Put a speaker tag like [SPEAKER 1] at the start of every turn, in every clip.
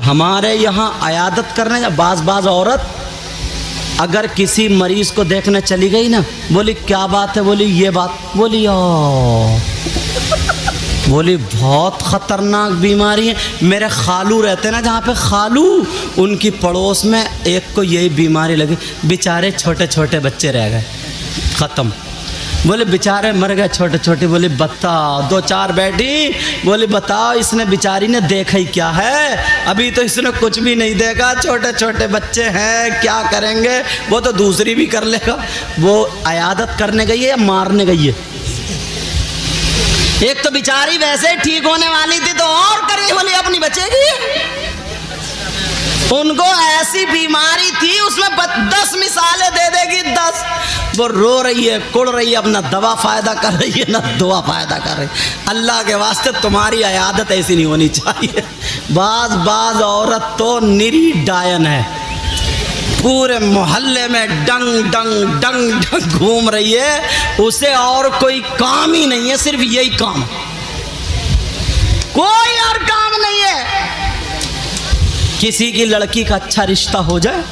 [SPEAKER 1] हमारे यहाँ अयादत करने का बाज औरत अगर किसी मरीज को देखने चली गई ना, बोली क्या बात है, बोली ये बात, बोली बोली बहुत ख़तरनाक बीमारी है। मेरे खालू रहते ना जहाँ पे, खालू उनकी पड़ोस में एक को यही बीमारी लगी, बेचारे छोटे छोटे बच्चे रह गए, ख़त्म। बोले बेचारे मर गए छोटे छोटे। बोले बताओ, दो चार बैठी, बोले बताओ इसने बेचारी ने देखा ही क्या है, अभी तो इसने कुछ भी नहीं देखा, छोटे छोटे बच्चे हैं, क्या करेंगे, वो तो दूसरी भी कर लेगा। वो अयादत करने गई है या मारने गई है? एक तो बेचारी वैसे ही ठीक होने वाली थी तो और करी, बोली अपनी बचेगी। उनको ऐसी बीमारी थी, उसमें 10 मिसालें दे देगी, 10। वो रो रही है, कुड़ रही है, अपना दवा फायदा कर रही है, ना दुआ फायदा कर रही। अल्लाह के वास्ते तुम्हारी अयादत ऐसी नहीं होनी चाहिए। बाज औरत तो निरी डायन है, पूरे मोहल्ले में डंग डंग डंग डंग घूम रही है, उसे और कोई काम ही नहीं है, सिर्फ यही काम, कोई और काम नहीं है। किसी की लड़की का अच्छा रिश्ता हो जाए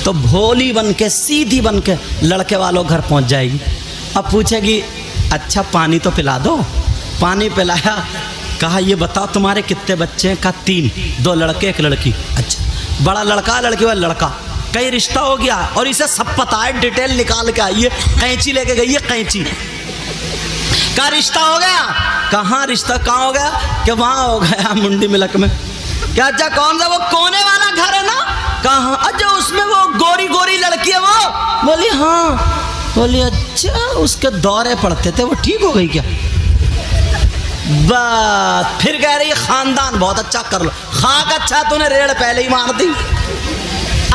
[SPEAKER 1] तो भोली बन के, सीधी बन के लड़के वालों घर पहुंच जाएगी। अब पूछेगी अच्छा पानी तो पिला दो, पानी पिलाया, कहा ये बताओ तुम्हारे कितने बच्चे हैं? कहा 3, 2 लड़के 1 लड़की। अच्छा बड़ा लड़का लड़की वाला लड़का, कई रिश्ता हो गया और इसे सब पता है, डिटेल निकाल के आइए, कैंची लेके गई है, कैंची का रिश्ता हो गया। कहाँ रिश्ता कहाँ हो गया? कि वहाँ हो गया मुंडी मिलक में। क्या अच्छा कौन सा? वो कोने वाला घर है ना? कहाँ? अच्छा उसमें वो गोरी गोरी लड़की है वो? बोली हाँ। बोली अच्छा उसके दौरे पड़ते थे, वो ठीक हो गई क्या? बस फिर कह रही खानदान बहुत अच्छा कर लो, खाक अच्छा तूने रेड़ पहले ही मार दी।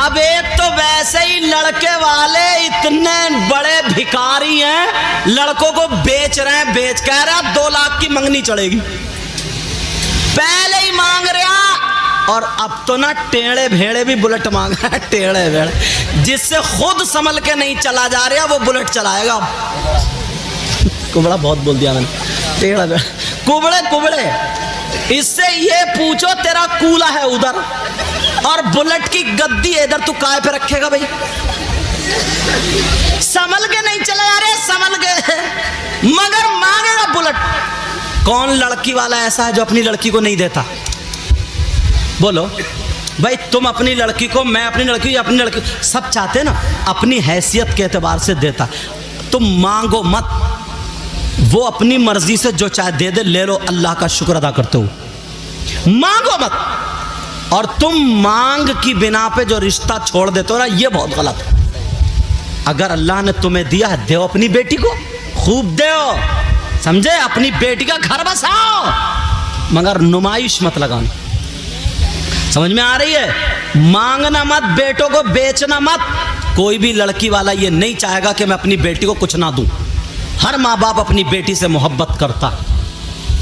[SPEAKER 1] अब एक तो वैसे ही लड़के वाले इतने बड़े भिखारी हैं, लड़कों को बेच रहे हैं, बेच कह रहा 2 लाख की मंगनी चढ़ेगी, पहले ही मांग रहा। और अब तो ना टेढ़े भेड़े भी बुलेट मांग रहा है, टेढ़े भेड़े, जिससे खुद संभल के नहीं चला जा रहा वो बुलेट चलाएगा। कुबड़ा बहुत बोल दिया मैंने, टेढ़ा भेड़ा, कुबड़े कुबड़े। इससे ये पूछो तेरा कूला है उधर और बुलेट की गद्दी इधर, तू काय पे रखेगा भाई? संभल के नहीं चला जा रहे, संभल के मगर मांगेगा बुलेट। कौन लड़की वाला ऐसा है जो अपनी लड़की को नहीं देता? बोलो भाई, तुम अपनी लड़की को, मैं अपनी लड़की, अपनी लड़की, सब चाहते हैं ना अपनी हैसियत के एतबार से देता। तुम मांगो मत, वो अपनी मर्जी से जो चाहे दे दे, ले लो, अल्लाह का शुक्र अदा करते हो, मांगो मत। और तुम मांग की बिना पे जो रिश्ता छोड़ देते हो ना, ये बहुत गलत है। अगर अल्लाह ने तुम्हें दिया है, दो अपनी बेटी को, खूब दो, समझे? अपनी बेटी का घर बसाओ, मगर नुमाइश मत लगाना। समझ में आ रही है? मांगना मत, बेटों को बेचना मत। कोई भी लड़की वाला ये नहीं चाहेगा कि मैं अपनी बेटी को कुछ ना दूं। हर माँ बाप अपनी बेटी से मोहब्बत करता,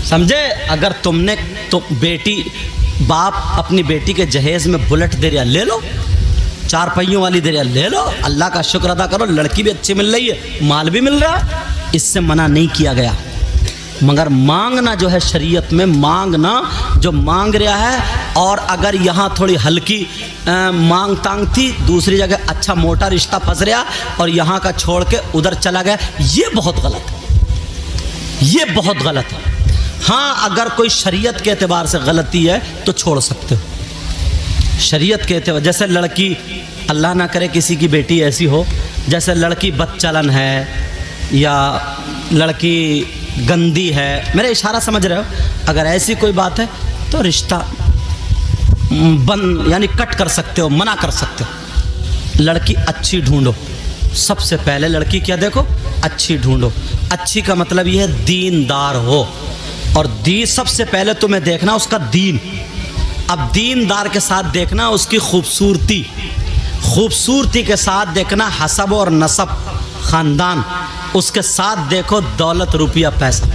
[SPEAKER 1] समझे? अगर तुमने तो बेटी, बाप अपनी बेटी के जहेज में बुलेट दे रहा, ले लो, 4 पहियों वाली दे रहा, ले लो, अल्लाह का शुक्र अदा करो, लड़की भी अच्छी मिल रही है, माल भी मिल रहा, इससे मना नहीं किया गया। मगर मांगना जो है शरीयत में, मांगना जो मांग रहा है, और अगर यहाँ थोड़ी हल्की मांग तांग थी, दूसरी जगह अच्छा मोटा रिश्ता फंस रहा और यहाँ का छोड़ के उधर चला गया, ये बहुत गलत है, ये बहुत गलत है। हाँ अगर कोई शरीयत के एतबार से गलती है तो छोड़ सकते हो, शरीयत के एतबार। जैसे लड़की, अल्लाह ना करे किसी की बेटी ऐसी हो, जैसे लड़की बदचलन है या लड़की गंदी है, मेरा इशारा समझ रहे हो? अगर ऐसी कोई बात है तो रिश्ता बंद, यानी कट कर सकते हो, मना कर सकते हो। लड़की अच्छी ढूंढो, सबसे पहले लड़की क्या देखो, अच्छी ढूंढो। अच्छी का मतलब ये है दीनदार हो, और दीन सबसे पहले तुम्हें देखना उसका दीन। अब दीनदार के साथ देखना उसकी खूबसूरती, खूबसूरती के साथ देखना हसब और नसब, ख़ानदान, उसके साथ देखो दौलत, रुपया, पैसा।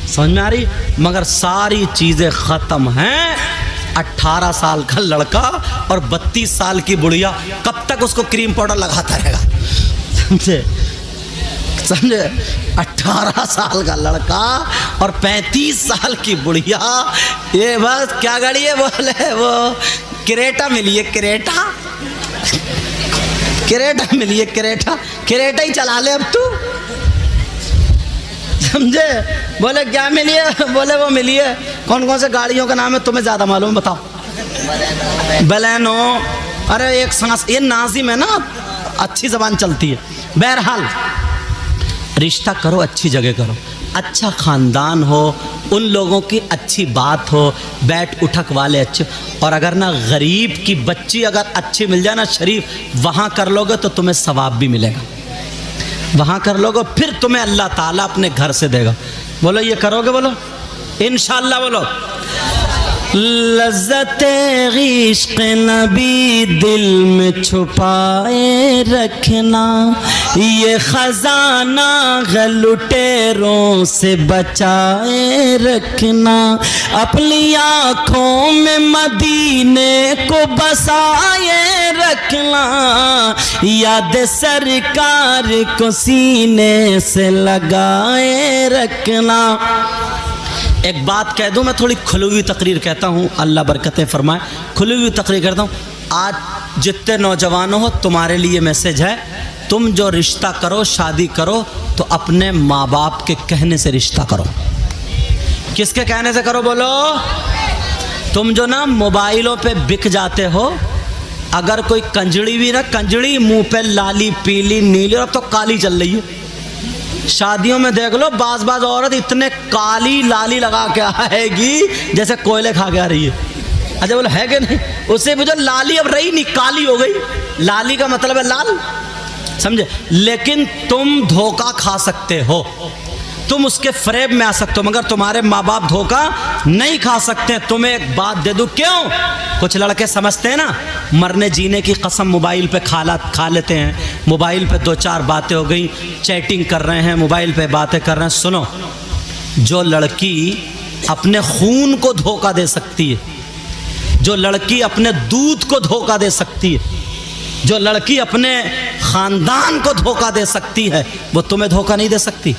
[SPEAKER 1] समझ में आ रही? मगर सारी चीज़ें ख़त्म हैं। 18 साल का लड़का और 32 साल की बुढ़िया, कब तक उसको क्रीम पाउडर लगाता रहेगा? समझे? समझे? 18 साल का लड़का और 35 साल की बुढ़िया, ये बस क्या गाड़ी है बोले, वो क्रेटा मिली है, क्रेटा मिली है, क्रेटा ही चला ले अब तू, समझे। बोले क्या मिली है, बोले वो मिली है। कौन कौन से गाड़ियों का नाम है तुम्हें ज़्यादा मालूम, बताओ। बलेनो, अरे एक सांस, ये नाजिम है ना, अच्छी जबान चलती है। बहरहाल रिश्ता करो, अच्छी जगह करो, अच्छा ख़ानदान हो, उन लोगों की अच्छी बात हो, बैठ उठक वाले अच्छे। और अगर ना गरीब की बच्ची अगर अच्छी मिल जाए ना, शरीफ, वहाँ कर लोगे तो तुम्हें सवाब भी मिलेगा, वहाँ कर लोगे फिर तुम्हें अल्लाह ताला अपने घर से देगा। बोलो ये करोगे, बोलो इंशाअल्लाह, बोलो। लज़्ज़त इश्क़ नबी दिल में छुपाए रखना, ये ख़ज़ाना लुटेरों से बचाए रखना, अपनी आँखों में मदीने को बसाए रखना, याद सरकार को सीने से लगाए रखना। एक बात कह दूं, मैं थोड़ी खुली हुई तकरीर कहता हूं, अल्लाह बरकतें फरमाए, खुली हुई तकरीर करता हूं। आज जितने नौजवानों हो, तुम्हारे लिए मैसेज है, तुम जो रिश्ता करो, शादी करो, तो अपने माँ बाप के कहने से रिश्ता करो। किसके कहने से करो, बोलो। तुम जो ना मोबाइलों पे बिक जाते हो, अगर कोई कंजड़ी भी ना, कंजड़ी मुंह पे लाली पीली नीली, और अब तो काली चल रही है, शादियों में देख लो, बाज औरत इतने काली लाली लगा के आएगी जैसे कोयले खा के आ रही है। अच्छा बोलो है कि नहीं, उससे भी जो लाली अब रही नहीं, काली हो गई। लाली का मतलब है लाल, समझे। लेकिन तुम धोखा खा सकते हो, तुम उसके फ्रेब में आ सकते हो, मगर तुम्हारे माँ बाप धोखा नहीं खा सकते। तुम्हें एक बात दे दूं, क्यों? कुछ लड़के समझते हैं ना, मरने जीने की कसम मोबाइल पे खा लेते हैं, मोबाइल पे 2-4 बातें हो गई, चैटिंग कर रहे हैं, मोबाइल पे बातें कर रहे हैं। सुनो, जो लड़की अपने खून को धोखा दे सकती है, जो लड़की अपने दूध को धोखा दे सकती है, जो लड़की अपने ख़ानदान को धोखा दे सकती है, वो तुम्हें धोखा नहीं दे सकती।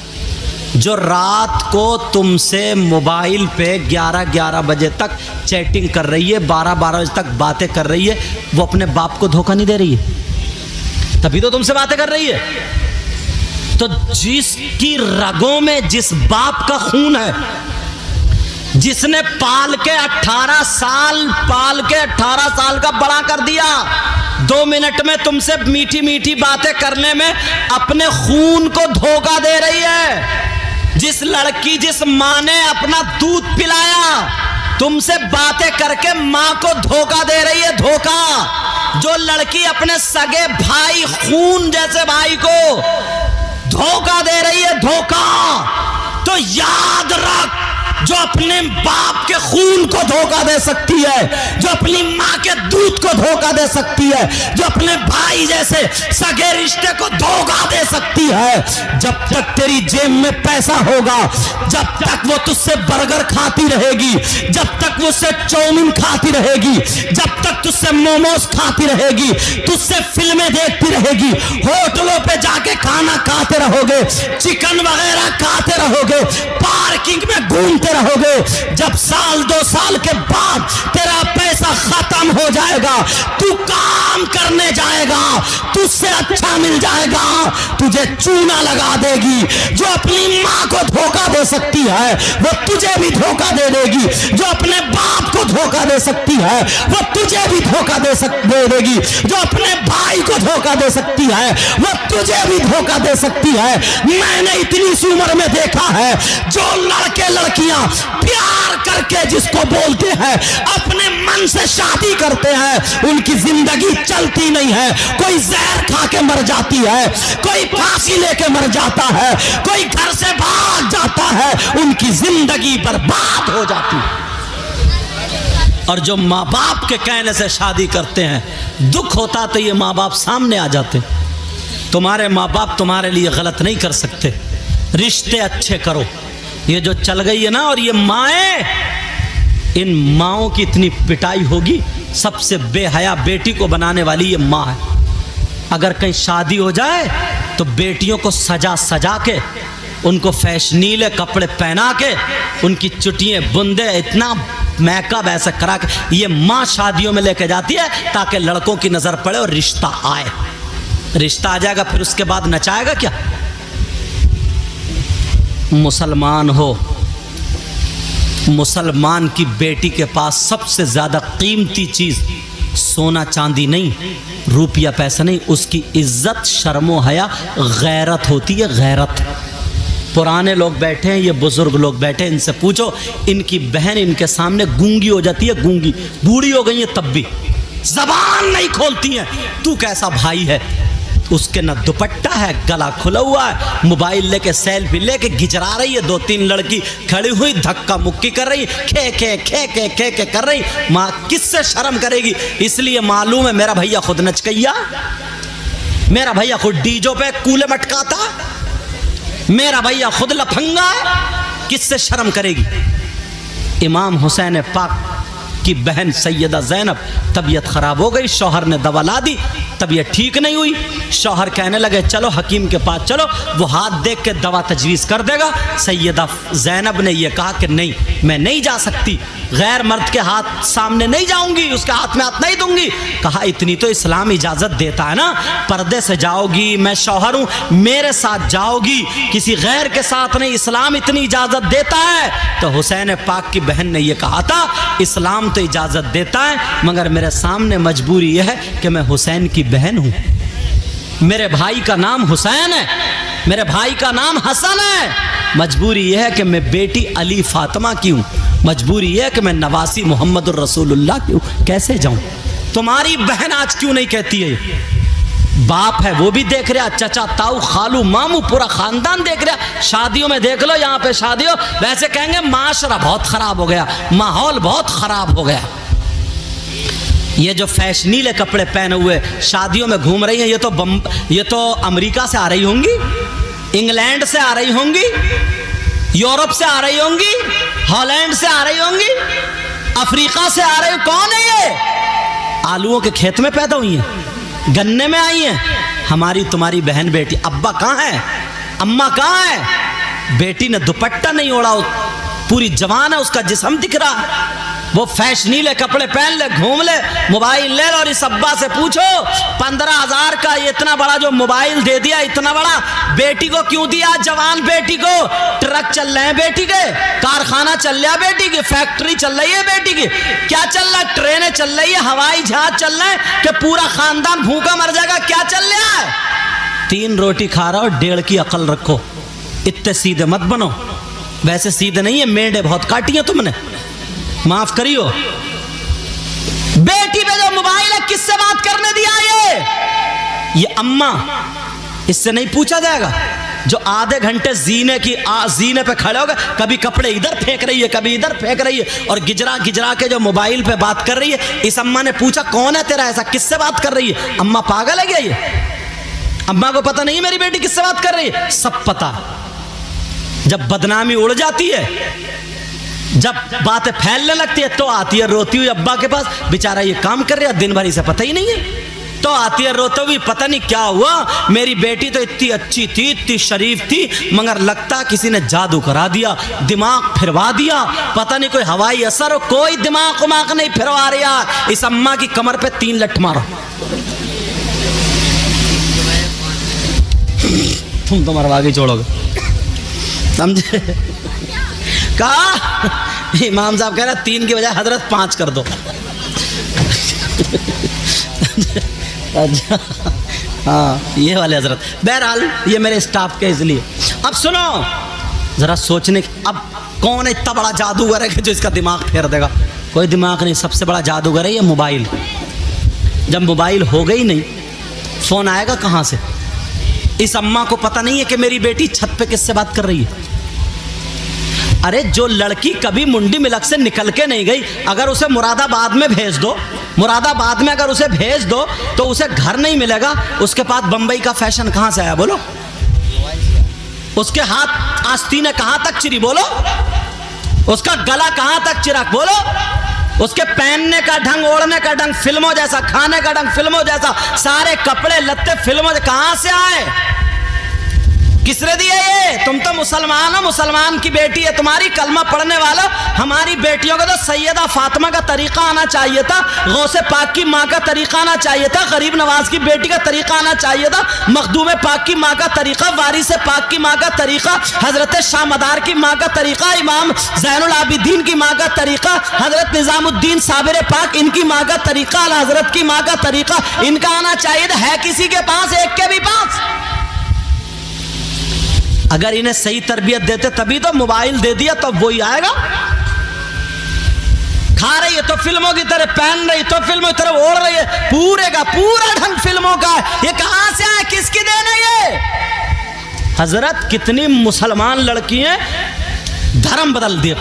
[SPEAKER 1] जो रात को तुमसे मोबाइल पे 11-11 बजे तक चैटिंग कर रही है, 12-12 बजे तक बातें कर रही है, वो अपने बाप को धोखा नहीं दे रही है, तभी तो तुमसे बातें कर रही है। तो जिसकी रगों में जिस बाप का खून है, जिसने पाल के 18 साल का बड़ा कर दिया, 2 मिनट में तुमसे मीठी मीठी बातें करने में अपने खून को धोखा दे रही है। जिस लड़की, जिस माँ ने अपना दूध पिलाया, तुमसे बातें करके माँ को धोखा दे रही है, धोखा। जो लड़की अपने सगे भाई, खून जैसे भाई को धोखा दे रही है, धोखा। तो याद रख, जो अपने बाप के खून को धोखा दे सकती है, जो अपनी माँ के दूध को धोखा दे सकती है, जो अपने भाई जैसे सगे रिश्ते को धोखा दे सकती है, जब तक तेरी जेब में पैसा होगा, जब तक वो तुझसे बर्गर खाती रहेगी, जब तक वो उससे चाउमीन खाती रहेगी, जब तक तुझसे मोमोज खाती रहेगी, तुझसे फिल्में देखती रहेगी, होटलों पे जाके खाना खाते रहोगे, चिकन वगैरह खाते रहोगे, पार्किंग में घूमते रहोगे, जब 1-2 साल के बाद तेरा पैसा खत्म हो जाएगा, तू काम करने जाएगा, तुझसे अच्छा मिल जाएगा, तुझे चूना लगा देगी। जो अपनी माँ को धोखा दे सकती है, वो तुझे भी धोखा दे देगी। जो अपने बाप को धोखा दे सकती है, वो तुझे भी धोखा दे देगी। जो अपने भाई को धोखा दे सकती है, वो तुझे भी धोखा दे सकती है। मैंने इतनी सी उम्र में देखा है, जो लड़के लड़कियां प्यार करके जिसको बोलते हैं, अपने मन से शादी करते हैं, उनकी जिंदगी चलती नहीं है। कोई जहर खा के मर जाती है, कोई फांसी लेके मर जाता है, कोई घर से भाग जाता है, उनकी जिंदगी बर्बाद हो जाती है। और जो माँ बाप के कहने से शादी करते हैं, दुख होता तो ये माँ बाप सामने आ जाते। तुम्हारे माँ बाप तुम्हारे लिए गलत नहीं कर सकते। रिश्ते अच्छे करो। ये जो चल गई है ना, और ये माएँ, इन माँओं की इतनी पिटाई होगी। सबसे बेहया बेटी को बनाने वाली ये माँ है। अगर कहीं शादी हो जाए तो बेटियों को सजा सजा के उनको फैशनीले कपड़े पहना के, उनकी चुटियाँ बुंदे इतना मेकअप ऐसा करा के ये माँ शादियों में लेके जाती है ताकि लड़कों की नज़र पड़े और रिश्ता आए। रिश्ता आ जाएगा फिर उसके बाद नचाएगा क्या? मुसलमान हो, मुसलमान की बेटी के पास सबसे ज़्यादा कीमती चीज़ सोना चांदी नहीं, रुपया पैसा नहीं, उसकी इज्जत शर्मो हया गैरत होती है। गैरत। पुराने लोग बैठे हैं, ये बुजुर्ग लोग बैठे हैं, इनसे पूछो, इनकी बहन इनके सामने गूंगी हो जाती है, गूंगी, बूढ़ी हो गई है तब भी जबान नहीं खोलती है। तू कैसा भाई है? उसके न दुपट्टा है, गला खुला हुआ है, मोबाइल लेके सेल्फी लेके गिचरा रही है, 2-3 लड़की खड़ी हुई धक्का मुक्की कर रही, खे खे खे खे खे खे कर रही। माँ किससे शर्म करेगी? इसलिए मालूम है मेरा भैया खुद नचकैया, मेरा भैया खुद डीजो पे कूले मटकाता, मेरा भैया खुद लफंगा है, किससे शर्म करेगी? इमाम हुसैन पाक की बहन सैयदा ज़ैनब तबीयत ख़राब हो गई, शौहर ने दवा ला दी, तबीयत ठीक नहीं हुई। शौहर कहने लगे चलो हकीम के पास चलो, वो हाथ देख के दवा तजवीज़ कर देगा। सैयदा ज़ैनब ने यह कहा कि नहीं, मैं नहीं जा सकती, गैर मर्द के हाथ सामने नहीं जाऊंगी, उसके हाथ में हाथ नहीं दूंगी। कहा इतनी तो इस्लाम इजाज़त देता है ना, पर्दे से जाओगी, मैं शौहर हूँ, मेरे साथ जाओगी, किसी गैर के साथ नहीं, इस्लाम इतनी इजाज़त देता है। तो हुसैन पाक की बहन ने यह कहा था इस्लाम तो इजाज़त देता है, मगर मेरे सामने मजबूरी यह है कि मैं हुसैन की बहन हूँ, मेरे भाई का नाम हुसैन है, मेरे भाई का नाम हसन है, मजबूरी यह है कि मैं बेटी अली फातिमा की हूँ, मजबूरी यह है कि मैं नवासी मोहम्मद रसूलुल्लाह की हूँ, कैसे जाऊँ? तुम्हारी बहन आज क्यों नहीं कहती है? बाप है वो भी देख रहा, चचा ताऊ खालू मामू पूरा खानदान देख रहा। शादियों में देख लो, यहाँ पे शादी हो, वैसे कहेंगे माशरा बहुत खराब हो गया, माहौल बहुत खराब हो गया। ये जो फैशनीले कपड़े पहने हुए शादियों में घूम रही हैं, ये तो अमेरिका से आ रही होंगी, इंग्लैंड से आ रही होंगी, यूरोप से आ रही होंगी, हॉलैंड से आ रही होंगी, अफ्रीका से आ रही। कौन है ये? आलूओं के खेत में पैदा हुई हैं, गन्ने में आई हैं। हमारी तुम्हारी बहन बेटी, अब्बा कहाँ है, अम्मा कहाँ है? बेटी ने दुपट्टा नहीं ओढ़ा, पूरी जवान है, उसका जिस्म दिख रहा, वो फैशनीले कपड़े पहन ले, घूम ले, मोबाइल ले लो। और इस अब्बा से पूछो 15,000 का इतना बड़ा जो मोबाइल दे दिया, इतना बड़ा, बेटी को क्यों दिया? जवान बेटी को। ट्रक चल रहे हैं बेटी के, कारखाना चल रहा है बेटी की, फैक्ट्री चल रही है बेटी की, क्या चल रहा है? ट्रेनें चल रही है, हवाई जहाज चल रहे हैं कि पूरा खानदान भूखा मर जाएगा? क्या चल रहा है? 3 रोटी खा रहा हो, 1.5 की अकल रखो, इतने सीधे मत बनो। वैसे सीधे नहीं है, मेंढे बहुत काटी है तुमने, माफ करियो। बेटी पे जो मोबाइल है किससे बात करने दिया? ये अम्मा, इससे नहीं पूछा जाएगा? जो आधे घंटे जीने पे खड़े हो गए, कभी कपड़े इधर फेंक रही है, कभी इधर फेंक रही है, और गिजरा गिजरा के जो मोबाइल पे बात कर रही है। इस अम्मा ने पूछा कौन है तेरा ऐसा, किससे बात कर रही है? अम्मा पागल है क्या? ये अम्मा को पता नहीं मेरी बेटी किससे बात कर रही है? सब पता। जब बदनामी उड़ जाती है, जब बातें फैलने लगती है, तो आती है रोती हुई अब्बा के पास, बेचारा ये काम कर रहा है दिन भर, इसे पता ही नहीं है। तो आती है रोते हुई, पता नहीं क्या हुआ, मेरी बेटी तो इतनी अच्छी थी, इतनी शरीफ थी, मगर लगता किसी ने जादू करा दिया, दिमाग फिरवा दिया, पता नहीं कोई हवाई असर हो, कोई दिमाग नहीं फिरवा रहा। इस अम्मा की कमर पे 3 लठ मारो, तुम तो मरवा के छोड़ोगे, समझे? कहा इमाम साहब कह रहे 3 की बजाय हजरत 5 कर दो। अच्छा, हाँ ये वाले हजरत। बहरहाल ये मेरे स्टाफ के इसलिए। अब सुनो जरा सोचने, अब कौन है इतना बड़ा जादूगर है कि जो इसका दिमाग फेर देगा? कोई दिमाग नहीं, सबसे बड़ा जादूगर है ये मोबाइल। जब मोबाइल हो गई नहीं, फोन आएगा कहाँ से? इस अम्मा को पता नहीं है कि मेरी बेटी छत पे किससे बात कर रही है। अरे जो लड़की कभी मुंडी मिलक से निकल के नहीं गई, अगर उसे मुरादाबाद में भेज दो, मुरादाबाद में अगर उसे भेज दो तो उसे घर नहीं मिलेगा, उसके पास बंबई का फैशन कहाँ से आया बोलो? उसके हाथ आस्तीनें कहाँ तक चिरी बोलो? उसका गला कहाँ तक चिरा बोलो? उसके पहनने का ढंग, ओढ़ने का ढंग फिल्मों जैसा, खाने का ढंग फिल्मों जैसा, सारे कपड़े लत्ते फिल्मों कहाँ से आए? किसने दिया ये? तुम तो मुसलमान हो, मुसलमान की बेटी है तुम्हारी, कलमा पढ़ने वाला। हमारी बेटियों को तो सैयदा फातिमा का तरीका आना चाहिए था, गौसे पाक की माँ का तरीका आना चाहिए था, गरीब नवाज की बेटी का तरीका आना चाहिए था, मखदूम पाक की माँ का तरीका, वारिस पाक की माँ का तरीका, हजरत शाह मदार की माँ का तरीका, इमाम ज़ैनुल आबिदीन की माँ का तरीका, हजरत निजामुद्दीन साबिर पाक इनकी माँ का तरीका, अला हजरत की माँ का तरीका इनका आना चाहिए था। है किसी के पास? एक के भी पास? अगर इन्हें सही तरबियत देते तभी तो, मोबाइल दे दिया तो वही आएगा। खा रही है तो फिल्मों की तरह, पहन रही तो फिल्मों की तरह ओढ़ रही है, पूरे का पूरा ढंग फिल्मों का है। ये कहां से आया? किसकी देन है ये? हजरत कितनी मुसलमान लड़की हैं धर्म बदल दिए,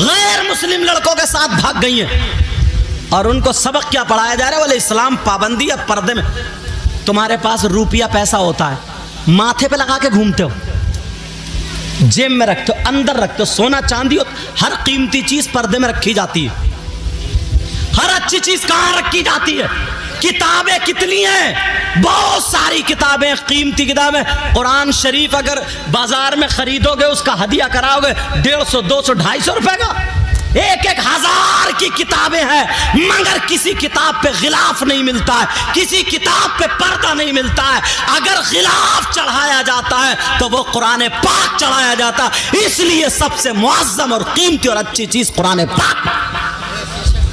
[SPEAKER 1] गैर मुस्लिम लड़कों के साथ भाग गई हैं और उनको सबक क्या पढ़ाया जा रहा है? बोले इस्लाम पाबंदी है पर्दे में। तुम्हारे पास रुपया पैसा होता है, माथे पे लगा के घूमते हो, जेब में रखते हो, अंदर रखते हो, सोना चांदी हो, हर कीमती चीज पर्दे में रखी जाती है। हर अच्छी चीज कहां रखी जाती है? किताबें कितनी हैं? बहुत सारी किताबें, कीमती किताबें। कुरान शरीफ अगर बाजार में खरीदोगे, उसका हदिया कराओगे 150, 200, 250 रुपए का। एक एक हजार की किताबें हैं, मगर किसी किताब पे गिलाफ नहीं मिलता है, किसी किताब पे पर्दा नहीं मिलता है। अगर गिलाफ चढ़ाया जाता है तो वो कुरान पाक चढ़ाया जाता है। इसलिए सबसे मुअज्जम और कीमती और अच्छी चीज कुरान पाक।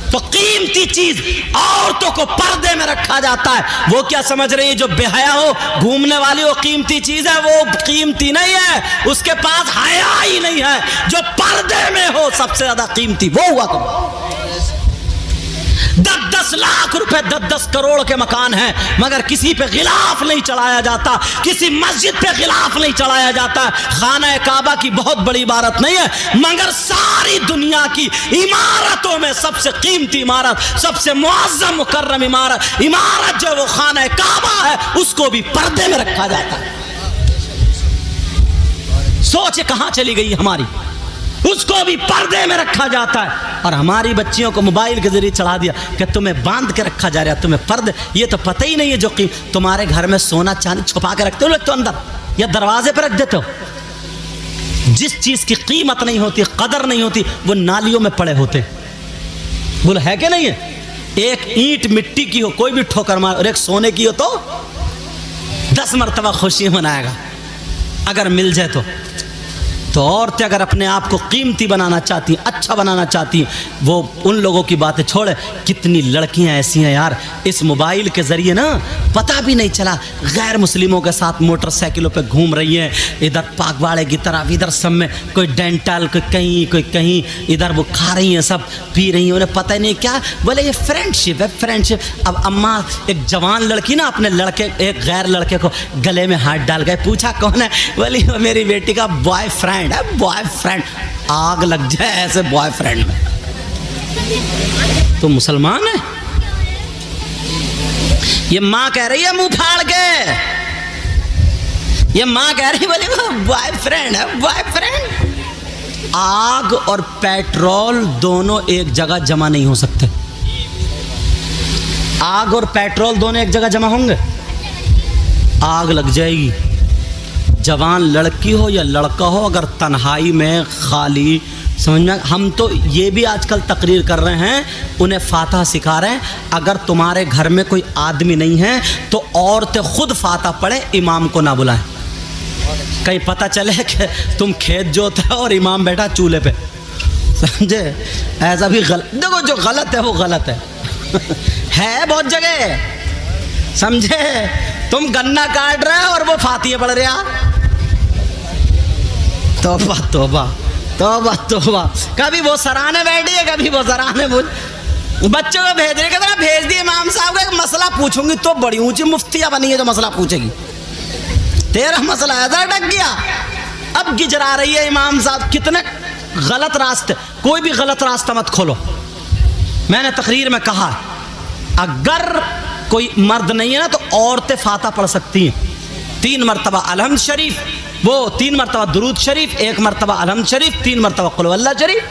[SPEAKER 1] तो कीमती चीज औरतों को पर्दे में रखा जाता है। वो क्या समझ रही है जो बेहया हो, घूमने वाली, वो कीमती चीज है? वो कीमती नहीं है, उसके पास हया ही नहीं है। जो पर्दे में हो सबसे ज्यादा कीमती वो हुआ करो। 10-10 लाख रुपए, 10-10 करोड़ के मकान हैं, मगर किसी पे गिलाफ नहीं चढ़ाया जाता, किसी मस्जिद पे गिलाफ नहीं चढ़ाया जाता। खाना काबा की बहुत बड़ी इमारत नहीं है, मगर सारी दुनिया की इमारतों में सबसे कीमती इमारत, सबसे मुअज्जम मुकर्रम इमारत जो वो खाना काबा है, उसको भी पर्दे में रखा जाता है। सोच कहां चली गई हमारी, उसको भी पर्दे में रखा जाता है। और हमारी बच्चियों को मोबाइल के जरिए चढ़ा दिया कि तुम्हें बांध के रखा जा रहा है, तुम्हें पर्दे। ये तो पता ही नहीं है जो कि तुम्हारे घर में सोना चांदी छुपा के रखते हो लोग तो अंदर या दरवाजे पर रख देते हो। जिस चीज की कीमत नहीं होती, कदर नहीं होती, वो नालियों में पड़े होते। बोलो है कि नहीं है? एक ईंट मिट्टी की हो, कोई भी ठोकर मार, और एक सोने की हो तो 10 मरतबा खुशी मनाएगा अगर मिल जाए तो। तो औरतें अगर अपने आप को कीमती बनाना चाहती हैं, अच्छा बनाना चाहती हैं, वो उन लोगों की बातें छोड़े। कितनी लड़कियां ऐसी हैं यार, इस मोबाइल के जरिए ना पता भी नहीं चला गैर मुस्लिमों के साथ मोटरसाइकिलों पे घूम रही हैं, इधर पागवाड़े की तरफ, इधर सब में कोई डेंटल, कोई कहीं, इधर वो खा रही हैं, सब पी रही हैं, उन्हें पता ही नहीं क्या। बोले ये फ्रेंडशिप है, फ्रेंडशिप। अब अम्मा एक जवान लड़की ना अपने लड़के, एक गैर लड़के को गले में हाथ डाल गए, पूछा कौन है? बोली मेरी बेटी का बॉयफ्रेंड है। बॉयफ्रेंड, आग लग जाए ऐसे बॉयफ्रेंड में। तो मुसलमान है? ये मां कह रही है मुंह फाड़ के, ये मां कह रही है बोले वो बॉयफ्रेंड है, बॉयफ्रेंड। आग और पेट्रोल दोनों एक जगह जमा नहीं हो सकते। आग और पेट्रोल दोनों एक जगह जमा होंगे, आग लग जाएगी। जवान लड़की हो या लड़का हो, अगर तन्हाई में खाली, समझ में, हम तो ये भी आजकल तकरीर कर रहे हैं, उन्हें फातहा सिखा रहे हैं। अगर तुम्हारे घर में कोई आदमी नहीं है तो औरतें खुद फातहा पढ़े, इमाम को ना बुलाएं। कहीं पता चले कि तुम खेत जोते हो और इमाम बैठा चूल्हे पे, समझे? ऐसा भी गलत। देखो जो गलत है वो गलत है बहुत जगह, समझे? तुम गन्ना काट रहे हो और वो फातिहे पढ़ रहा। तौबा तौबा तौबा तौबा। कभी वो सराहने बैठी है, कभी वो सराहने बच्चों को भेज रहे, कहते भेज दिए इमाम साहब का, एक मसला पूछूंगी तो बड़ी ऊंची मुफ्तिया बनी है जो मसला पूछेगी। तेरा मसला ऐसा अटक गया, अब गिजरा रही है इमाम साहब। कितने गलत रास्ते, कोई भी गलत रास्ता मत खोलो। मैंने तकरीर में कहा अगर कोई मर्द नहीं है ना तो औरतें फातहा पढ़ सकती हैं। 3 मरतबा अलहम्द शरीफ, वो 3 मरतबा दुरूद शरीफ, 1 मरतबा अलहम्द शरीफ, 3 मरतबा कुल हुवल्लाह शरीफ।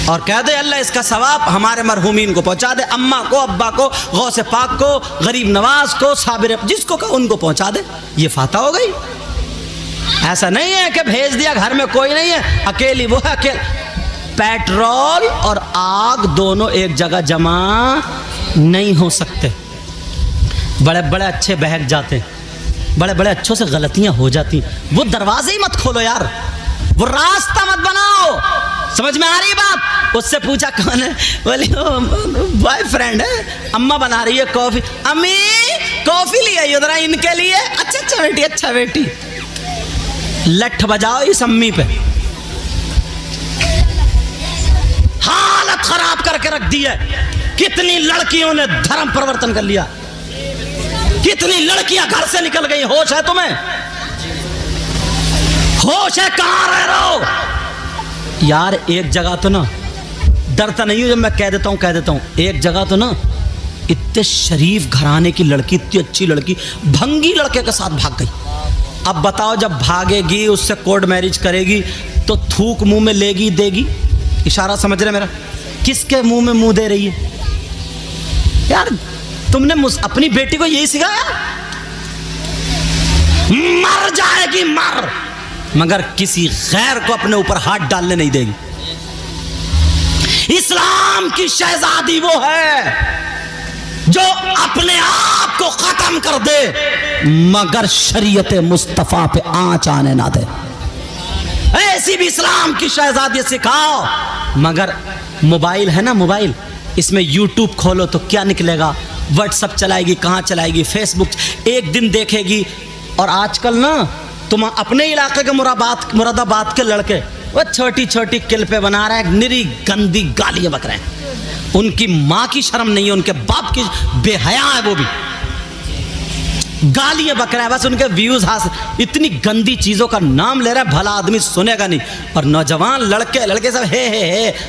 [SPEAKER 1] और कह दे अल्लाह इसका सवाब हमारे मरहूमीन को पहुंचा दे, अम्मा को, अब्बा को, गौसे पाक को, गरीब नवाज को, साबिर, जिसको कहो उनको पहुंचा दे, ये फाता हो गई। ऐसा नहीं है कि भेज दिया घर में कोई नहीं है, अकेली वो है, अकेले। पेट्रोल और आग दोनों एक जगह जमा नहीं हो सकते। बड़े बड़े अच्छे बहक जाते, बड़े बड़े अच्छों से गलतियां हो जाती, वो दरवाजे ही मत खोलो यार, वो रास्ता मत बनाओ। समझ में आ रही बात? उससे पूछा कौन है, बोली बॉयफ्रेंड है, अम्मा बना रही है कॉफी, अम्मी कॉफी ले आई उधर इनके लिए, अच्छा अच्छा बेटी, अच्छा बेटी। लठ बजाओ इस अम्मी पे, हालत खराब करके रख दी है। कितनी लड़कियों ने धर्म परिवर्तन कर लिया, कितनी लड़कियां घर से निकल गई। होश है तुम्हें? होश है? कहां रह रहे हो यार? एक जगह तो ना, डरता नहीं हूं जब मैं कह देता हूं, एक जगह तो ना इतने शरीफ घराने की लड़की, इतनी अच्छी लड़की भंगी लड़के के साथ भाग गई। अब बताओ, जब भागेगी, उससे कोर्ट मैरिज करेगी तो थूक मुंह में लेगी देगी? इशारा समझ रहे मेरा? किसके मुंह में मुंह दे रही है यार? तुमने अपनी बेटी को यही सिखाया? मर जाएगी मर, मगर किसी गैर को अपने ऊपर हाथ डालने नहीं देगी। इस्लाम की शहजादी वो है जो अपने आप को खत्म कर दे मगर शरीयत मुस्तफा पे आंच आने ना दे। ऐसी भी इस्लाम की शहजादी सिखाओ। मगर मोबाइल है ना, मोबाइल, इसमें यूट्यूब खोलो तो क्या निकलेगा? व्हाट्सएप चलाएगी, कहाँ चलाएगी, फेसबुक एक दिन देखेगी। और आजकल ना तुम अपने इलाके के मुरादाबाद के लड़के वो छोटी छोटी क्लिपें बना रहे हैं, निरी गंदी गालियां बक रहे हैं। उनकी माँ की शर्म नहीं है, उनके बाप की बेहया है, वो भी गालियां बक रहा है, बस उनके व्यूज हासिल। इतनी गंदी चीजों का नाम ले रहा है, भला आदमी सुनेगा नहीं। और नौजवान लड़के सब हे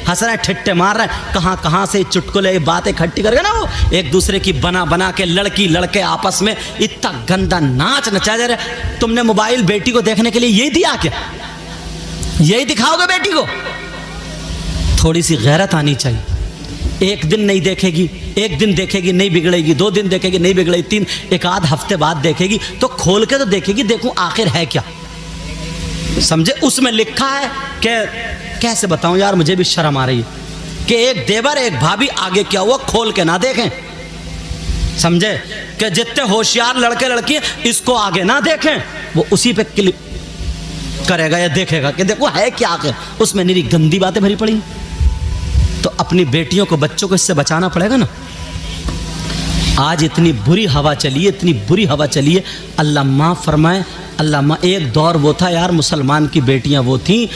[SPEAKER 1] हंस रहे हैं, ठिट्टे मार रहे हैं। कहाँ से चुटकुले बातें इकट्ठी करके ना, वो एक दूसरे की बना के लड़की लड़के आपस में इतना गंदा नाच नचा जा रहे। तुमने मोबाइल बेटी को देखने के लिए यही दिया क्या? यही दिखाओगे बेटी को? थोड़ी सी गैरत आनी चाहिए। एक दिन नहीं देखेगी, एक दिन देखेगी नहीं बिगड़ेगी, 2 दिन देखेगी नहीं बिगड़ेगी, 3 एक आध हफ्ते बाद देखेगी तो खोल के तो देखेगी, देखूं आखिर है क्या। समझे? उसमें लिखा है कि कैसे बताऊं यार, मुझे भी शर्म आ रही है कि एक देवर एक भाभी आगे क्या हुआ खोल के ना देखें। समझे? कि जितने होशियार लड़के लड़की हैं इसको आगे ना देखें, वो उसी पे क्लिक करेगा या देखेगा कि देखो है क्या आगे। उसमें निरी गंदी बातें भरी पड़ी। तो अपनी बेटियों को, बच्चों को इससे बचाना पड़ेगा ना। आज इतनी बुरी हवा चली है, इतनी बुरी हवा चली है, अल्लाह माफ़ फरमाए, अल्लाह माँ। एक दौर वो था यार, मुसलमान की बेटियां वो थीं,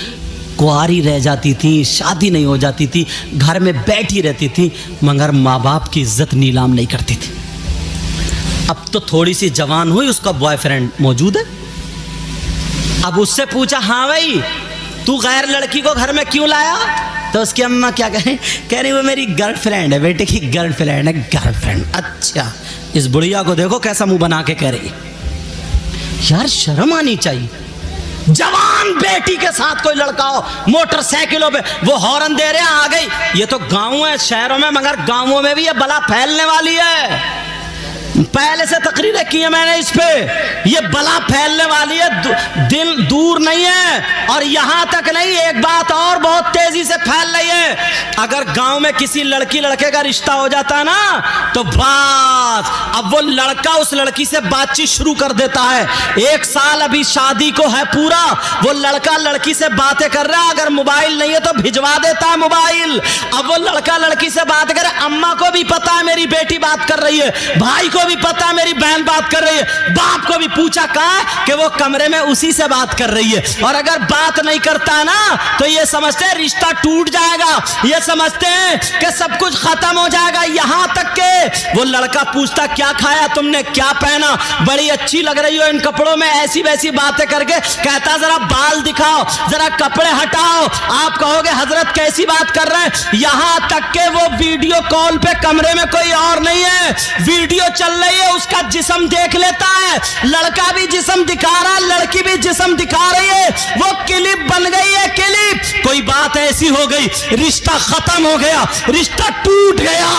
[SPEAKER 1] कुंवारी रह जाती थी, शादी नहीं हो जाती थी, घर में बैठी रहती थी, मगर माँ बाप की इज्जत नीलाम नहीं करती थी। अब तो थोड़ी सी जवान हुई, उसका बॉयफ्रेंड मौजूद है। अब उससे पूछा, हाँ भाई तू गैर लड़की को घर में क्यों लाया? तो उसकी अम्मा क्या कहें, कह रही वो मेरी गर्लफ्रेंड है, बेटे की गर्लफ्रेंड है। गर्लफ्रेंड? अच्छा। इस बुढ़िया को देखो कैसा मुंह बना के कह रही है। यार शर्म आनी चाहिए। जवान बेटी के साथ कोई लड़का हो, मोटरसाइकिलों पे वो हॉर्न दे रहे हैं, आ गई। ये तो गाँव है शहरों में, मगर गाँवों में भी ये बला फैलने वाली है। पहले से तकरीरें की है मैंने इस पे, ये बला फैलने वाली है, दिल दूर नहीं है। और यहां तक नहीं, एक बात और बहुत तेजी से फैल रही है। अगर गांव में किसी लड़की लड़के का रिश्ता हो जाता है ना, तो बस अब वो लड़का उस लड़की से बातचीत शुरू कर देता है। 1 साल अभी शादी को है पूरा, वो लड़का लड़की से बातें कर रहा है। अगर मोबाइल नहीं है तो भिजवा देता है मोबाइल। अब वो लड़का लड़की से बात करे, अम्मा को भी पता है मेरी बेटी बात कर रही है, भाई को भी पता है मेरी बहन बात कर रही है, बाप को भी पूछा कहा कि वो कमरे में उसी से बात कर रही है। और अगर बात नहीं करता ना तो ये समझते हैं रिश्ता टूट जाएगा, ये समझते हैं कि सब कुछ खत्म हो जाएगा। यहां तक के वो लड़का पूछता क्या खाया तुमने, क्या पहना, बड़ी अच्छी लग रही हो इन कपड़ों में, ऐसी वैसी बातें करके कहता जरा बाल दिखाओ, जरा कपड़े हटाओ। आप कहोगे हजरत कैसी बात कर रहे हैं। यहां तक के वो वीडियो कॉल पे कमरे में कोई और नहीं है, वीडियो चल चल रही है उसका जिस्म देख लेता है, लड़का भी जिस्म दिखा रहा, लड़की भी जिस्म दिखा रही है, वो क्लिप बन गई है क्लिप। कोई बात ऐसी हो गई, रिश्ता खत्म हो गया, रिश्ता टूट गया।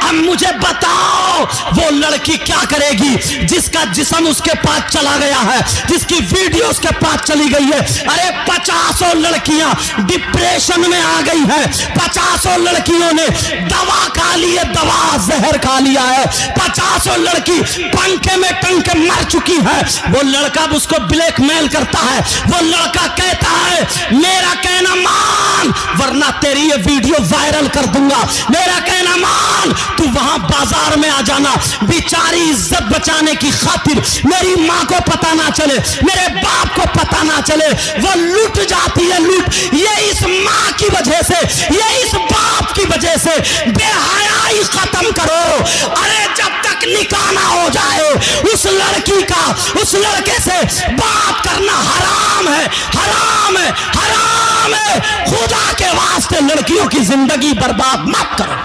[SPEAKER 1] अब मुझे बताओ वो लड़की क्या करेगी जिसका जिस्म उसके पास चला गया है, जिसकी वीडियो उसके पास चली गई है। अरे 50 लड़कियां डिप्रेशन में आ गई है, 50 लड़कियों ने दवा खा ली है, दवा जहर खा लिया है, 50 लड़की पंखे में टंग के मर चुकी है। वो लड़का उसको ब्लैकमेल करता है, वो लड़का कहता है मेरा कहना मान वरना तेरी ये वीडियो वायरल कर दूंगा, मेरा कहना मान तू वहां बाजार में आ जाना। बेचारी इज्जत बचाने की खातिर मेरी मां को पता ना चले, मेरे बाप को पता ना चले, वो लूट जाती है, लूट। ये इस मां की वजह से, ये इस बाप की वजह से। बेहयाई खत्म करो। अरे जब तक निकाह ना हो जाए उस लड़की का उस लड़के से बात करना हराम है, हराम है, हराम है। खुदा के वास्ते लड़कियों की जिंदगी बर्बाद मत करो।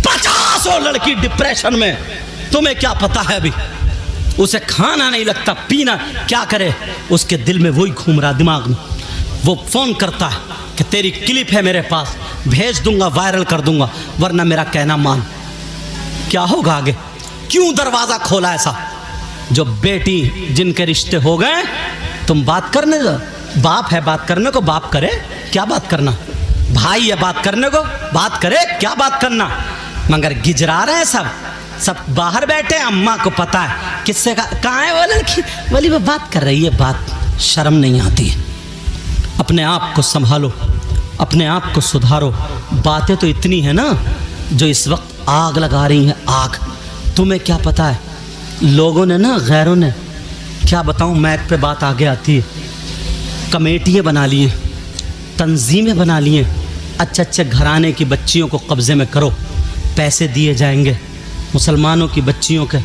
[SPEAKER 1] 50 लड़की डिप्रेशन में, तुम्हें क्या पता है अभी उसे खाना नहीं लगता, पीना क्या करे, उसके दिल में वही घूम रहा दिमाग में। वो फोन करता है कि तेरी क्लिप है मेरे पास, भेज दूंगा, वायरल कर दूंगा वरना मेरा कहना मान। क्या होगा आगे? क्यों दरवाजा खोला ऐसा? जो बेटी जिनके रिश्ते हो गए तुम बात करने दो, बाप है बात करने को, बाप करे क्या बात करना, भाई है बात करने को, बात करे क्या बात करना। मगर गिजरा रहे हैं सब बाहर बैठे, अम्मा को पता है किससे कहाँ है वो लड़की, बोली वो बात कर रही है, बात शर्म नहीं आती है। अपने आप को संभालो, अपने आप को सुधारो। बातें तो इतनी है ना जो इस वक्त आग लगा रही हैं, आग। तुम्हें क्या पता है लोगों ने ना, गैरों ने, क्या बताऊं, मैक पे बात आगे आती है, कमेटियाँ बना लिए, तंजीमें बना लिए, अच्छे घराने की बच्चियों को कब्ज़े में करो, पैसे दिए जाएंगे। मुसलमानों की बच्चियों के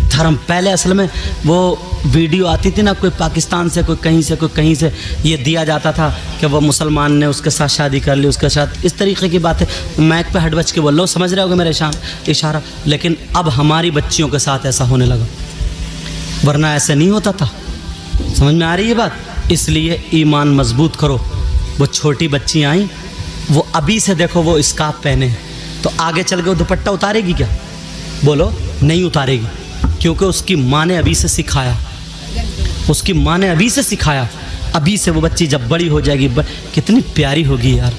[SPEAKER 1] धर्म, पहले असल में वो वीडियो आती थी ना, कोई पाकिस्तान से, कोई कहीं से, कोई कहीं से, ये दिया जाता था कि वो मुसलमान ने उसके साथ शादी कर ली, उसके साथ इस तरीके की बातें। मैक पे हट बच के बोल लो, समझ रहे होगे मेरे इशारा। लेकिन अब हमारी बच्चियों के साथ ऐसा होने लगा, वरना ऐसे नहीं होता था। समझ में आ रही है बात? इसलिए ईमान मजबूत करो। वो छोटी बच्ची आई, वो अभी से देखो वो स्कार्फ पहने हैं, तो आगे चल के वो दुपट्टा उतारेगी क्या? बोलो नहीं उतारेगी, क्योंकि उसकी माँ ने अभी से सिखाया, उसकी माँ ने अभी से सिखाया। अभी से वो बच्ची जब बड़ी हो जाएगी कितनी प्यारी होगी यार।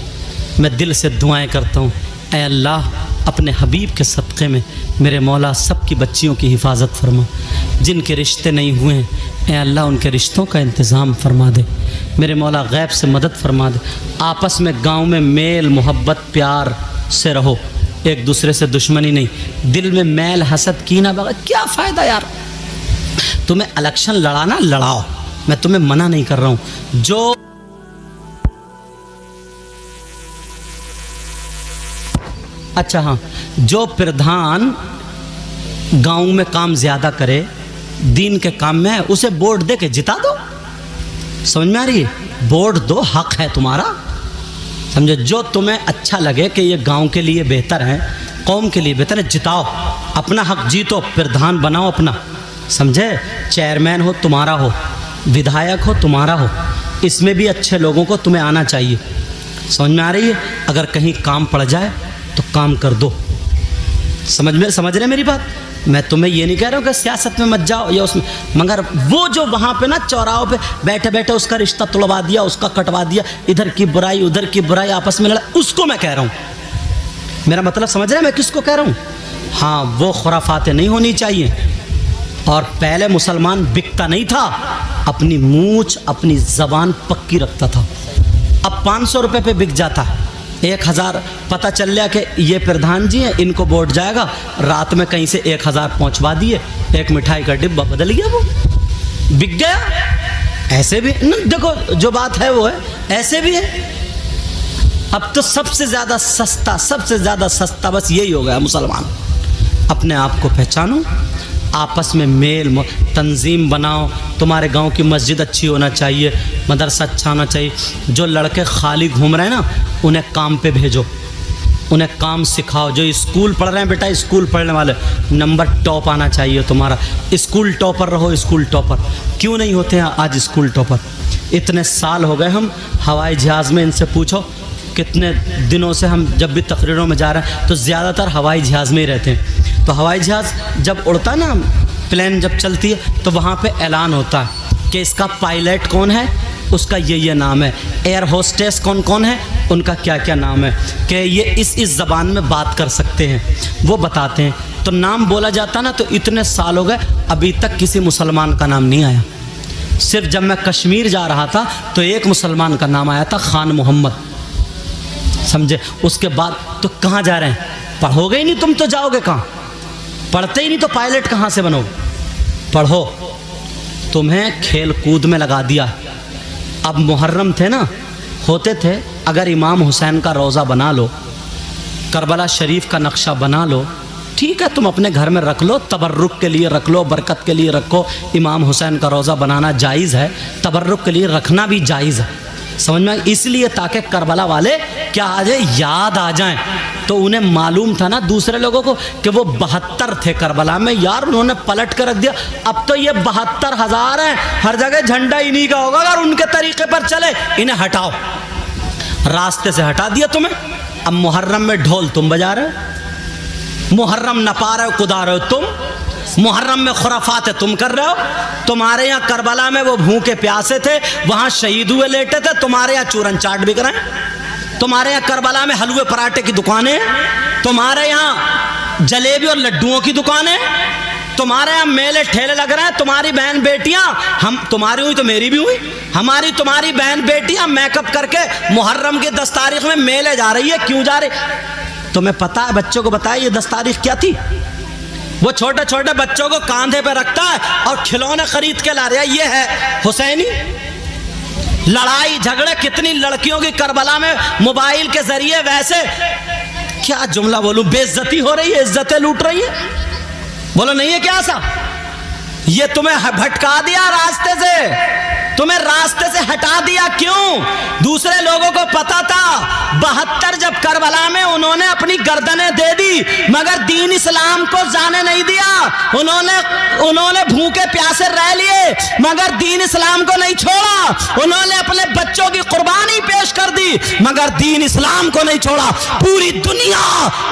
[SPEAKER 1] मैं दिल से दुआएं करता हूँ, ऐ अल्लाह अपने हबीब के सदक़े में मेरे मौला सबकी बच्चियों की हिफाजत फरमा। जिनके रिश्ते नहीं हुए हैं ऐ अल्लाह उनके रिश्तों का इंतज़ाम फरमा दे। मेरे मौला गैब से मदद फरमा दे। आपस में गाँव में मेल मोहब्बत प्यार से रहो, एक दूसरे से दुश्मनी नहीं। दिल में मैल हसद कीना बगा क्या फ़ायदा यार। तुम्हें इलेक्शन लड़ाना लड़ाओ, मैं तुम्हें मना नहीं कर रहा हूँ। जो अच्छा हाँ, जो प्रधान गांव में काम ज़्यादा करे, दीन के काम में है, उसे वोट दे के जिता दो। समझ में आ रही है? वोट दो, हक है तुम्हारा। समझो, जो तुम्हें अच्छा लगे कि ये गांव के लिए बेहतर है, कौम के लिए बेहतर है, जिताओ, अपना हक जीतो, प्रधान बनाओ अपना। समझे? चेयरमैन हो तुम्हारा हो, विधायक हो तुम्हारा हो, इसमें भी अच्छे लोगों को तुम्हें आना चाहिए। समझ में आ रही है? अगर कहीं काम पड़ जाए तो काम कर दो। समझ रहे मेरी बात? मैं तुम्हें ये नहीं कह रहा हूँ कि सियासत में मत जाओ या उसमें, मगर वो जो वहाँ पे ना चौराहों पे बैठे बैठे उसका रिश्ता तुड़वा दिया, उसका कटवा दिया, इधर की बुराई उधर की बुराई, आपस में लड़ा, उसको मैं कह रहा हूँ। मेरा मतलब समझ रहे हैं मैं किसको कह रहा हूँ? हाँ, वो खुराफातें नहीं होनी चाहिए। और पहले मुसलमान बिकता नहीं था, अपनी मूंछ अपनी ज़बान पक्की रखता था। अब 500 रुपये पे बिक जाता है, 1000 पता चल लिया कि ये प्रधान जी हैं, इनको वोट जाएगा, रात में कहीं से 1000 पहुंचवा दिए, एक मिठाई का डिब्बा बदल गया, वो बिक गया। ऐसे भी देखो, जो बात है वो है, ऐसे भी है। अब तो सबसे ज़्यादा सस्ता बस यही हो गया मुसलमान। अपने आप को पहचानो, आपस में मेल तंजीम बनाओ। तुम्हारे गांव की मस्जिद अच्छी होना चाहिए, मदरसा अच्छा होना चाहिए। जो लड़के खाली घूम रहे हैं ना, उन्हें काम पे भेजो। उन्हें काम सिखाओ। जो स्कूल पढ़ रहे हैं बेटा, स्कूल पढ़ने वाले, नंबर टॉप आना चाहिए तुम्हारा। स्कूल टॉपर रहो, स्कूल टॉपर। क्यों नहीं होते हैं आज स्कूल टॉपर? इतने साल हो गए हम हवाई जहाज़ में, इनसे पूछो कितने दिनों से हम जब भी तकरीरों में जा रहे हैं तो ज़्यादातर हवाई जहाज़ में ही रहते हैं। तो हवाई जहाज़ जब उड़ता ना, प्लेन जब चलती है तो वहाँ पे ऐलान होता है कि इसका पायलट कौन है, उसका ये नाम है। एयर होस्टेस कौन कौन है, उनका क्या क्या नाम है, कि ये इस ज़बान में बात कर सकते हैं, वो बताते हैं। तो नाम बोला जाता ना, तो इतने साल हो गए अभी तक किसी मुसलमान का नाम नहीं आया। सिर्फ जब मैं कश्मीर जा रहा था तो एक मुसलमान का नाम आया था, खान मोहम्मद, समझे। उसके बाद तो कहाँ जा रहे हैं? पढ़ोगे ही नहीं तुम तो जाओगे कहाँ? पढ़ते ही नहीं तो पायलट कहाँ से बनोगे? पढ़ो। तुम्हें खेल कूद में लगा दिया। अब मुहर्रम थे ना, होते थे, अगर इमाम हुसैन का रोज़ा बना लो, करबला शरीफ का नक्शा बना लो, ठीक है, तुम अपने घर में रख लो, तबर्रुक के लिए रख लो, बरकत के लिए रखो। इमाम हुसैन का रोज़ा बनाना जायज़ है, तबर्रुक के लिए रखना भी जायज़ है, समझ में। इसलिए ताकि करबला वाले क्या आ जाए, याद आ जाएं। तो उन्हें मालूम था ना दूसरे लोगों को कि वो 72 थे करबला में, यार उन्होंने पलट कर रख दिया। अब तो ये 72,000 हैं, हर जगह झंडा इन्हीं का होगा। अगर उनके तरीके पर चले, इन्हें हटाओ, रास्ते से हटा दिया तुम्हें। अब मुहर्रम में ढोल तुम बजा रहे हो, मुहर्रम नपा रहे हो, कुदा रहे हो तुम, मुहर्रम में खुराफात तुम कर रहे हो। तुम्हारे यहाँ करबला में वो भूखे प्यासे थे, वहाँ शहीद हुए लेटे थे, तुम्हारे यहाँ चूरन चाट बिक रहे हैं। तुम्हारे यहाँ करबला में हलवे पराठे की दुकानें, तुम्हारे यहाँ जलेबी और लड्डुओं की दुकानें, तुम्हारे यहाँ मेले ठेले लग रहे हैं। तुम्हारी बहन बेटियां, हम तुम्हारी हुई तो मेरी भी हुई, हमारी तुम्हारी बहन बेटियां मेकअप करके मुहर्रम की 10 तारीख में मेले जा रही है। क्यों जा रही? तुम्हें पता है? बच्चों को बताया ये 10 तारीख क्या थी? वो छोटे छोटे बच्चों को कांधे पे रखता है और खिलौने खरीद के ला रहा है। ये है हुसैनी। लड़ाई झगड़े कितनी लड़कियों की करबला में मोबाइल के जरिए, वैसे क्या जुमला बोलूं, बेइज्जती हो रही है, इज्जतें लूट रही है। बोलो नहीं है क्या ऐसा? ये तुम्हें भटका दिया रास्ते से, तुम्हें रास्ते से हटा दिया। क्यों? दूसरे लोगों को पता था 72 जब करबला में उन्होंने अपनी गर्दनें दे दी, मगर दीन इस्लाम को जाने नहीं दिया। उन्होंने भूखे प्यासे रह लिए, मगर दीन इस्लाम को नहीं छोड़ा। उन्होंने अपने बच्चों की कुर्बानी पेश कर दी, मगर दीन इस्लाम को नहीं छोड़ा। पूरी दुनिया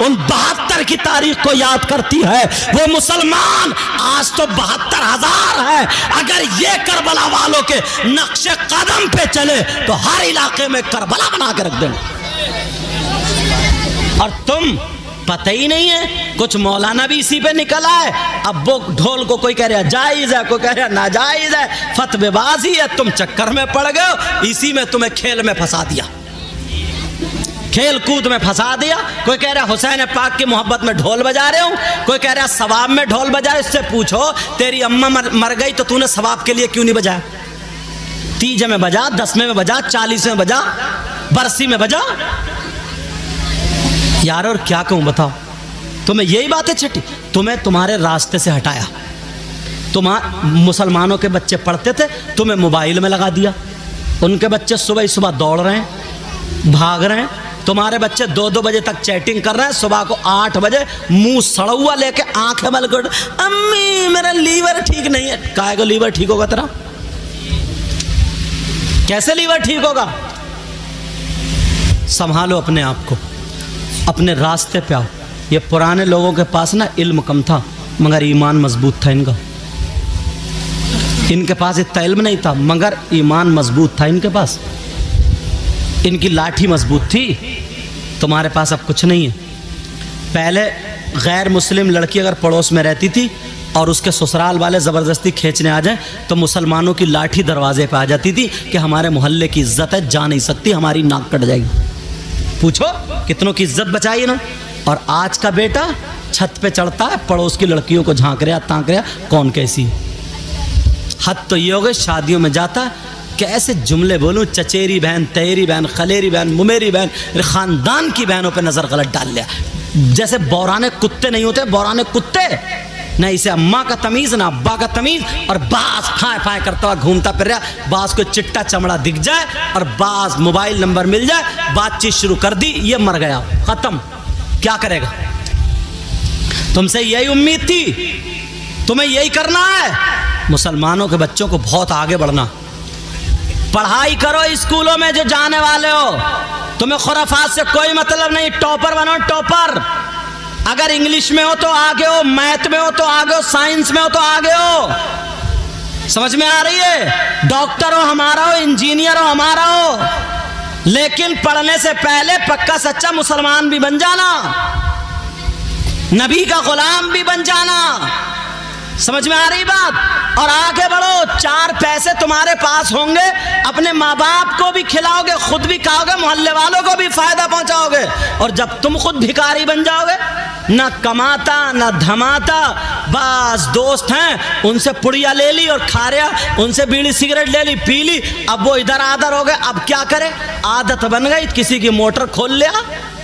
[SPEAKER 1] उन 72 की तारीख को याद करती है। वो मुसलमान आज तो 72,000 है। अगर ये करबला वालों के नक्शे कदम पे चले तो हर इलाके में करबला बना के रख देंगे। और तुम पता ही नहीं है, कुछ मौलाना भी इसी पे निकला है। अब वो ढोल को कोई कह रहा जायज है, कोई कह रहा नाजायज है, फतवेबाजी है। तुम चक्कर में पड़ गए, इसी में तुम्हें खेल में फंसा दिया, खेल कूद में फंसा दिया। कोई कह रहा हुसैन पाक की मोहब्बत में ढोल बजा रहे हो, कोई कह रहा सवाब में ढोल बजा। इससे पूछो तेरी अम्मा मर गई तो तूने सवाब के लिए क्यों नहीं बजाया? 30 में बजा, 10वें में बजा, 40 में बजा, बरसी में बजा। यार और क्या कहूं बताओ? तुम्हें यही बातें छठी, तुम्हें तुम्हारे रास्ते से हटाया। मुसलमानों के बच्चे पढ़ते थे, तुम्हें मोबाइल में लगा दिया। उनके बच्चे सुबह सुबह दौड़ रहे हैं, भाग रहे हैं। तुम्हारे बच्चे 2-2 बजे तक चैटिंग कर रहे हैं, सुबह को 8 बजे मुंह सड़ा हुआ लेके आंखें मलकर, अम्मी मेरा लीवर ठीक नहीं है। काहे को लीवर ठीक होगा तेरा? कैसे लीवर ठीक होगा? संभालो अपने आप को, अपने रास्ते पे आओ। ये पुराने लोगों के पास ना इल्म कम था, मगर ईमान मजबूत था इनका। इनके पास इतना इल्म नहीं था, मगर ईमान मजबूत था इनके पास। इनकी लाठी मजबूत थी, तुम्हारे पास अब कुछ नहीं है। पहले गैर मुस्लिम लड़की अगर पड़ोस में रहती थी और उसके ससुराल वाले ज़बरदस्ती खींचने आ जाएं तो मुसलमानों की लाठी दरवाजे पे आ जाती थी कि हमारे मोहल्ले की इज्जत है, जा नहीं सकती, हमारी नाक कट जाएगी। पूछो कितनों की इज्जत बचाई ना। और आज का बेटा छत पे चढ़ता है, पड़ोस की लड़कियों को झांक रहा तांक रहा, कौन कैसी। हद तो ये हो गई, शादियों में जाता कैसे जुमले बोलूं, चचेरी बहन, तहेरी बहन, खलेरी बहन, मुमेरी बहन, ख़ानदान की बहनों पे नज़र गलत डाल लिया। जैसे बौराने कुत्ते नहीं होते, बौराने कुत्ते न इसे अम्मा का तमीज़ ना अब्बा का तमीज़। और बाज फाए फाए करता हुआ घूमता फिर रहा। बाज को चिट्टा चमड़ा दिख जाए और बाज मोबाइल नंबर मिल जाए, बातचीत शुरू कर दी, ये मर गया, ख़त्म। क्या करेगा? तुमसे यही उम्मीद थी, तुम्हें यही करना है। मुसलमानों के बच्चों को बहुत आगे बढ़ना, पढ़ाई करो स्कूलों में जो जाने वाले हो, तुम्हें खुराफात से कोई मतलब नहीं, टॉपर बनो टॉपर। अगर इंग्लिश में हो तो आगे हो, मैथ में हो तो आगे हो, साइंस में हो तो आगे हो। समझ में आ रही है? डॉक्टर हो हमारा हो, इंजीनियर हो हमारा हो, लेकिन पढ़ने से पहले पक्का सच्चा मुसलमान भी बन जाना, नबी का गुलाम भी बन जाना। समझ में आ रही बात? और आगे बढ़ो, 4 पैसे तुम्हारे पास होंगे, अपने माँ बाप को भी खिलाओगे, खुद भी खाओगे, मोहल्ले वालों को भी फायदा पहुंचाओगे। और जब तुम खुद भिखारी बन जाओगे, ना कमाता ना धमाता, बस दोस्त हैं उनसे पुड़िया ले ली और खा रहा, उनसे बीड़ी सिगरेट ले ली पी ली, अब वो इधर आदर हो गए। अब क्या करे? आदत बन गई, किसी की मोटर खोल लिया,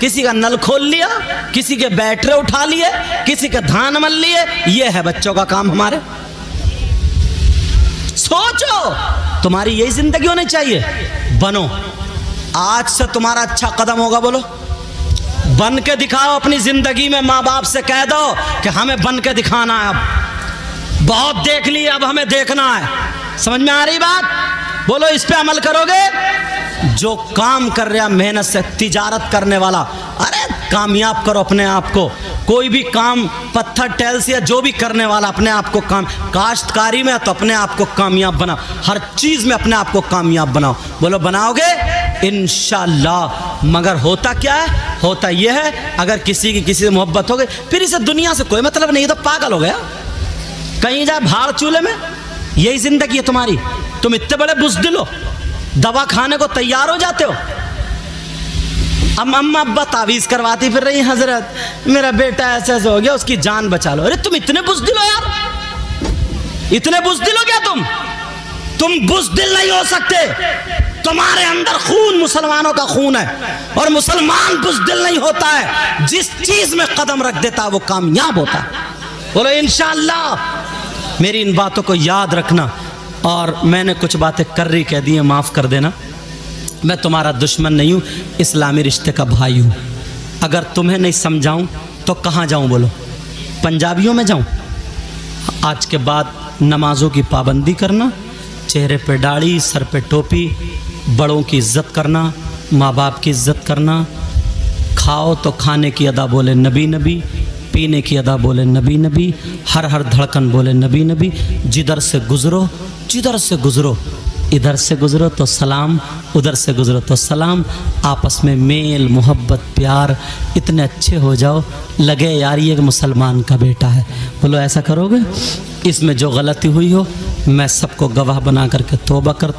[SPEAKER 1] किसी का नल खोल लिया, किसी के बैटरे उठा लिए, किसी के धान मल लिए। ये है बच्चों का काम हमारे। सोचो, तुम्हारी यही जिंदगी होनी चाहिए। बनो, आज से तुम्हारा अच्छा कदम होगा। बोलो, बन के दिखाओ अपनी जिंदगी में। माँ बाप से कह दो कि हमें बन के दिखाना है, अब बहुत देख लिए, अब हमें देखना है। समझ में आ रही बात? बोलो, इस पे अमल करोगे? जो काम कर रहा मेहनत से, तिजारत करने वाला, अरे कामयाब करो अपने आप को। कोई भी काम पत्थर टैल से या जो भी करने वाला, अपने आप को काम, काश्तकारी में तो अपने आप को कामयाब बनाओ, हर चीज में अपने आप को कामयाब बनाओ। बोलो, बनाओगे इंशाअल्लाह। मगर होता क्या है? होता यह है, अगर किसी की किसी से मोहब्बत हो गई, फिर इसे दुनिया से कोई मतलब नहीं, तो पागल हो गया, कहीं जाए भाड़ चूल्हे में। यही जिंदगी है तुम्हारी। तुम इतने बड़े बुज़दिल हो, दवा खाने को तैयार हो जाते हो। अब अम्मा अब्बा तावीज करवाती फिर रही, हजरत मेरा बेटा ऐसा ऐसा हो गया, उसकी जान बचा लो। अरे तुम इतने बुज़दिल हो यार, इतने बुज़दिल हो क्या तुम बुज़दिल नहीं हो सकते। तुम्हारे अंदर खून मुसलमानों का खून है, और मुसलमान बुज़दिल नहीं होता है, जिस चीज में कदम रख देता है वो कामयाब होता है। बोलो इंशाअल्लाह। मेरी इन बातों को याद रखना। और मैंने कुछ बातें कर रही कह दी हैं, माफ़ कर देना। मैं तुम्हारा दुश्मन नहीं हूँ, इस्लामी रिश्ते का भाई हूँ। अगर तुम्हें नहीं समझाऊँ तो कहाँ जाऊँ? बोलो, पंजाबियों में जाऊँ? आज के बाद नमाज़ों की पाबंदी करना, चेहरे पे दाढ़ी, सर पे टोपी, बड़ों की इज़्ज़त करना, माँ बाप की इज़्ज़त करना, खाओ तो खाने की अदा बोले नबी नबी, पीने की अदा बोले नबी नबी, हर धड़कन बोले नबी नबी। जिधर से गुज़रो, जिधर से गुज़रो, इधर से गुज़रो तो सलाम, उधर से गुज़रो तो सलाम। आपस में मेल मोहब्बत प्यार इतने अच्छे हो जाओ, लगे यार ये मुसलमान का बेटा है। बोलो, ऐसा करोगे? इसमें जो गलती हुई हो, मैं सबको गवाह बना करके तौबा करता